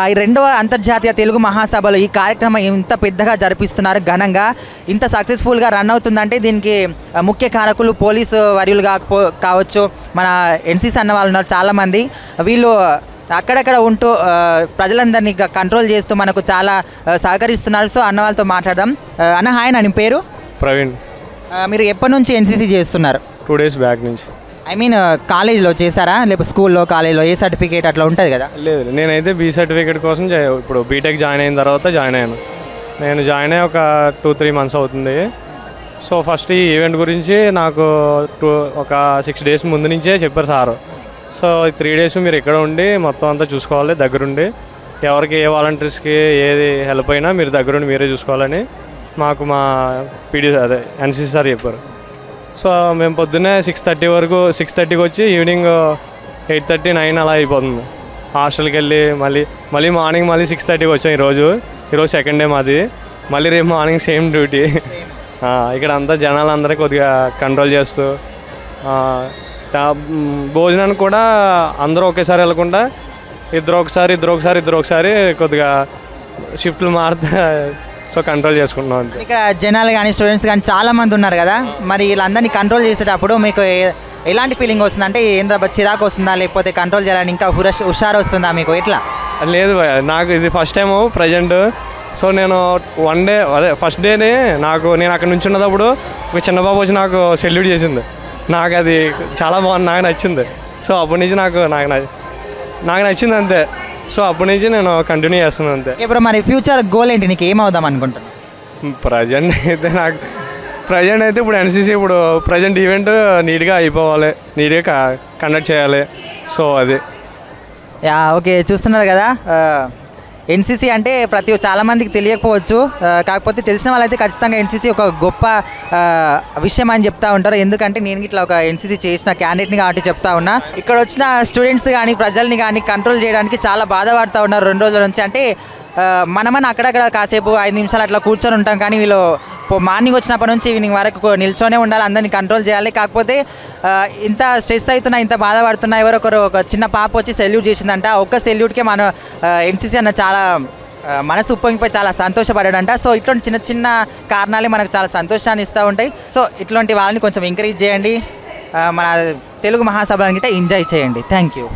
ఈ రెండవ అంతర్జాతీయ తెలుగు మహాసభలో ఈ కార్యక్రమం ఇంత పెద్దగా జరిపిస్తున్నారు ఘనంగా, ఇంత సక్సెస్ఫుల్గా రన్ అవుతుందంటే దీనికి ముఖ్య కారకులు పోలీసు వర్యులు కావచ్చు, మన ఎన్సీసీ అన్న వాళ్ళు ఉన్నారు చాలామంది. వీళ్ళు అక్కడక్కడ ఉంటూ ప్రజలందరినీ కంట్రోల్ చేస్తూ మనకు చాలా సహకరిస్తున్నారు. సో అన్న వాళ్ళతో మాట్లాడదాం. అన్న హాయ్, నా పేరు ప్రవీణ్. మీరు ఎప్పటి నుంచి ఎన్సీసీ చేస్తున్నారు? 2 days బ్యాక్ నుంచి. ఐ మీన్ కాలేజ్లో చేశారా, లేకపోతే స్కూల్లో కాలేజ్లో ఏ సర్టిఫికేట్ అట్లా ఉంటుంది కదా? లేదు, నేనైతే బీ సర్టిఫికేట్ కోసం ఇప్పుడు బీటెక్ జాయిన్ అయిన తర్వాత జాయిన్ అయ్యాను. నేను జాయిన్ అయ్యి ఒక 2-3 months అవుతుంది. సో ఫస్ట్ ఈ ఈవెంట్ గురించి నాకు ఒక 6 days ముందు నుంచే చెప్పారు సారు. సో 3 days మీరు ఇక్కడ ఉండి మొత్తం అంతా చూసుకోవాలి దగ్గరుండి, ఎవరికి ఏ వాలంటీర్స్కి ఏది హెల్ప్ అయినా మీరు దగ్గరుండి మీరే చూసుకోవాలని మాకు మా పీడీ అదే ఎన్సీసీ సార్ చెప్పారు. సో మేము పొద్దున్నే 6:30కి వచ్చి ఈవినింగ్ 8:30-9 అలా అయిపోతుంది. హాస్టల్కి వెళ్ళి మళ్ళీ మార్నింగ్ 6:30కి వచ్చాం. ఈరోజు సెకండ్ డే మాది. మళ్ళీ రేపు మార్నింగ్ సేమ్ డ్యూటీ. ఇక్కడ అంతా జనాలందరూ కొద్దిగా కంట్రోల్ చేస్తూ, భోజనానికి కూడా అందరూ ఒకేసారి వెళ్ళకుండా ఇద్దరు ఒకసారి కొద్దిగా షిఫ్ట్లు మారుతా సో కంట్రోల్ చేసుకుంటున్నాం అంతే. ఇక్కడ జనాలు కానీ స్టూడెంట్స్ కానీ చాలామంది ఉన్నారు కదా, మరి వీళ్ళందరినీ కంట్రోల్ చేసేటప్పుడు మీకు ఎలాంటి ఫీలింగ్ వస్తుంది? అంటే ఏంద్రా చిరాకు వస్తుందా, లేకపోతే కంట్రోల్ చేయాలని ఇంకా హుషారు వస్తుందా మీకు? ఎట్లా? లేదు నాకు ఇది ఫస్ట్ టైము ప్రజెంట్. సో నేను ఫస్ట్ డేనే నేను అక్కడ నుంచి ఉన్నప్పుడు ఒక చిన్న బాబు వచ్చి నాకు సెల్యూట్ చేసింది. నాకు అది చాలా బాగుంది, నాకు నచ్చింది. సో అప్పటి నుంచి నాకు నచ్చింది అంతే. సో అప్పటి నుంచి నేను కంటిన్యూ చేస్తున్నాను అంతే. ఇప్పుడు మరి ఫ్యూచర్ గోల్ ఏంటి, నీకు ఏమవుదాం అనుకుంటున్నాను? ప్రజెంట్ అయితే ఇప్పుడు ఎన్సీసీ ఇప్పుడు ప్రజెంట్ ఈవెంట్ నీట్గా అయిపోవాలి, నీట్గా కండక్ట్ చేయాలి. సో అది ఓకే. చూస్తున్నారు కదా, ఎన్సీసీ అంటే చాలామందికి తెలియకపోవచ్చు, కాకపోతే తెలిసిన వాళ్ళైతే ఖచ్చితంగా ఎన్సీసీ ఒక గొప్ప విషయం అని చెప్తా ఉంటారు. ఎందుకంటే నేను ఇట్లా ఒక ఎన్సీసీ చేసిన క్యాండిడేట్ని కాబట్టి చెప్తా ఉన్నా. ఇక్కడ వచ్చిన స్టూడెంట్స్ కానీ ప్రజల్ని కానీ కంట్రోల్ చేయడానికి చాలా బాధపడుతూ ఉన్నారు 2 రోజుల నుంచి. అంటే మనమని అక్కడక్కడ కాసేపు 5 నిమిషాలు అట్లా కూర్చొని ఉంటాం, కానీ వీళ్ళు మార్నింగ్ వచ్చినప్పటి నుంచి ఈవినింగ్ వరకు నిల్చొనే ఉండాలి, అందరినీ కంట్రోల్ చేయాలి. కాకపోతే ఇంత స్ట్రెస్ అవుతున్నా, ఇంత బాధపడుతున్నా, ఎవరొకరు ఒక చిన్న పాప వచ్చి సెల్యూట్ చేసిందంట. ఒక్క సెల్యూట్కే మన ఎన్సీసీ అన్న చాలా మనసు ఉప్పొంగిపోయి చాలా సంతోషపడాడంట. సో ఇట్లాంటి చిన్న చిన్న కారణాలే మనకు చాలా సంతోషాన్ని ఇస్తూ ఉంటాయి. సో ఇట్లాంటి వాళ్ళని కొంచెం ఎంకరేజ్ చేయండి, మన తెలుగు మహాసభలని గిట్ట ఎంజాయ్ చేయండి. Thank you.